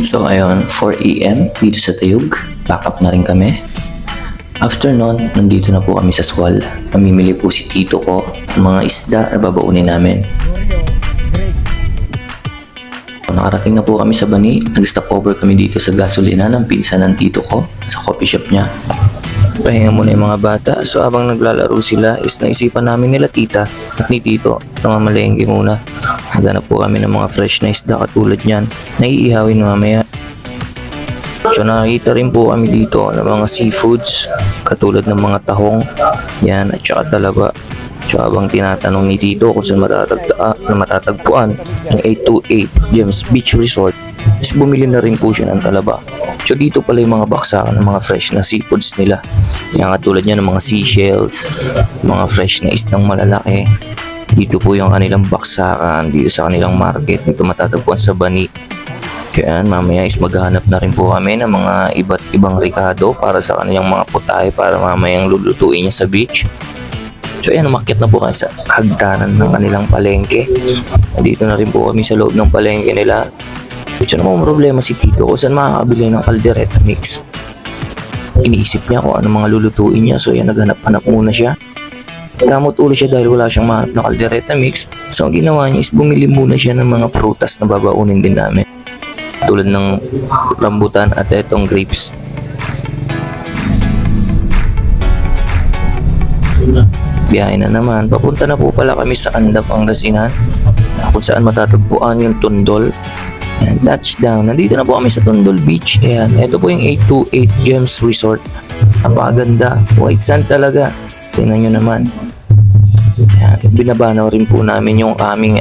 So ayun, 4 AM dito sa Tayug. Pack up na rin kami. After nun, nandito na po kami sa Squall. Mamimili po si tito ko ng mga isda na babaunin namin. Nakarating na po kami sa Bani. Nag-stop over kami dito sa gasolina ng pinsan ng tito ko sa coffee shop niya. Pahinga muna yung mga bata. So habang naglalaro sila is naisipan namin nila tita at ni tito na mamalengke muna. Hanap po kami ng mga fresh na isda katulad niyan. Naiihawin mamaya. So nakita rin po kami dito ng mga seafoods katulad ng mga tahong yan at saka talaba. So habang tinatanong ni tito kung saan matatagpuan ng 828 Gems Beach Resort is bumili na rin po siya ng talaba. So dito pala yung mga baksakan ng mga fresh na seafoods nila. Yan katulad niya ng mga seashells, mga fresh na isdang malalaki. Dito po yung kanilang baksakan dito sa kanilang market. Dito matatagpuan sa Bani. Kaya mamaya is maghahanap na rin po kami ng mga iba't ibang ricado para sa kanilang mga putahe para mamayang lulutuin niya sa beach. So ayan, umakyat na po kami sa hagdanan ng kanilang palengke. Dito na rin po kami sa loob ng palengke nila. So namang problema si tito kung saan makakabili ng caldereta mix. Iniisip niya kung ano mga lulutuin niya. So ayan, naghanap-hanap muna siya. Kamot ulo siya dahil wala siyang mahanap na caldereta mix. So ang ginawa niya is bumili muna siya ng mga prutas na babaunin din namin. Tulad ng rambutan at etong grapes. Biyahe na naman. Papunta na po pala kami sa Andap, Pangasinan, kung saan matatagpuan yung Tundol. And touchdown. Nandito na po kami sa Tundol Beach. Ayan. Ito po yung 828 Gems Resort. Napakaganda. White sand talaga. Tingnan nyo naman. Ayan. Binabanaw rin po namin yung aming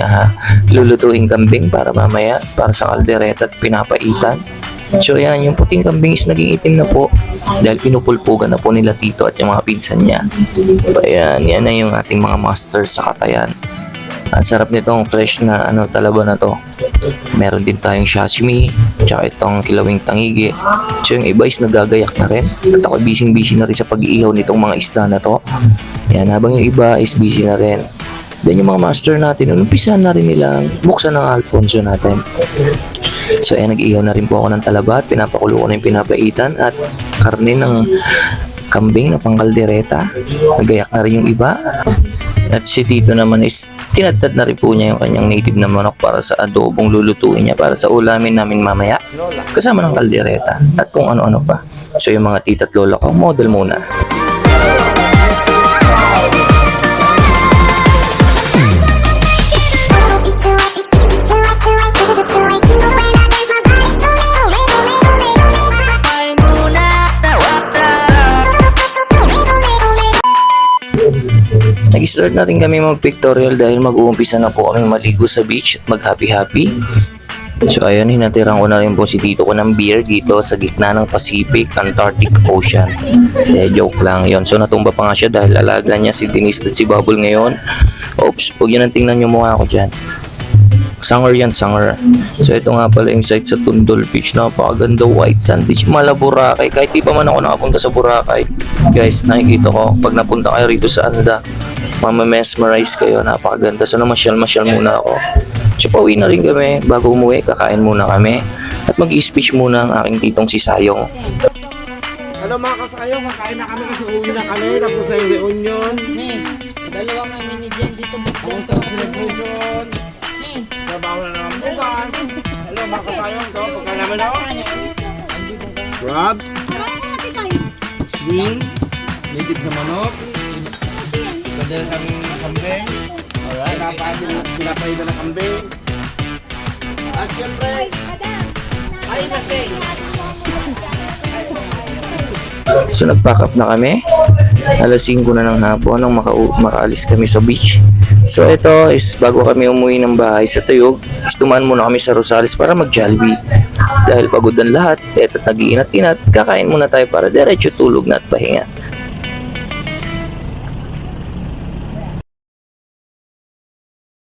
lulutuing kambing para mamaya para sa kaldereta at pinapaitan. So yan, yung puting kambing is naging itim na po dahil pinupulpugan na po nila tito at yung mga pinsan niya. Ayan, yan na yung ating mga masters sa Katayan. Ang sarap nitong fresh na talaba na to. Meron din tayong sashimi, tsaka itong kilawing tangigi. So yung iba is nagagayak na rin. At ako busy na rin sa pag-iihaw nitong mga isda na to. Yan, habang yung iba is busy na rin. Then yung mga master natin, umpisahan na rin nilang buksan ng Alfonso natin. So ayan, nag-ihaw na rin po ako ng talaba at pinapakulo ko na yung pinapaitan at karne ng kambing na pangkaldereta. Nagayak na rin yung iba. At si tito naman is tinadtad na rin po niya yung kanyang native na manok para sa adobong lulutuin niya para sa ulamin namin mamaya kasama ng kaldereta at kung ano-ano pa. So yung mga tita at lola ko, model muna. Nag-start natin kami mag-pictorial dahil mag-uumpisa na po kami maligo sa beach at mag-happy-happy. So ayun, hinatiran ko na rin po si tito ko ng beer dito sa gitna ng Pacific Antarctic Ocean. Joke lang yon. So natumba pa nga siya dahil alaga niya si Denise at si Bubble ngayon. Oops, huwag yun ang tingnan yung mukha ko dyan. Sanger yan, sanger. So ito nga pala yung site sa Tundol Beach. Napakaganda, white sand beach, mala Boracay. Kahit di pa man ako nakapunta sa Boracay, guys, nakikita ko pag napunta kayo rito sa Anda, mamamesmerize kayo. Napakaganda. So namasyal-masyal muna ako. So pauwi na rin kami. Bago umuwi, kakain muna kami at mag-i-speech muna ang aking titong si Sayong. Hello mga kasayo, kakain na kami kasi uwi na kami tapos na yung reunion. Dalawang mini dyan dito. Tapos sa celebration. Trabaho na naman bukas. Hello mga kasayo, ito pagkain namin ako. Crab, swing, native na manok, kadal kami kambing, pinapay na ng kambing. At syempre, ay nasi. So nag-pack up na kami. Alas 5 na ng hapon nang makaalis kami sa beach. So ito is bago kami umuwi ng bahay sa Tayug, is dumaan muna kami sa Rosales para mag-Jollibee. Dahil pagod ang lahat, eto nag-iinat-inat, kakain muna tayo para diretso tulog na at pahinga.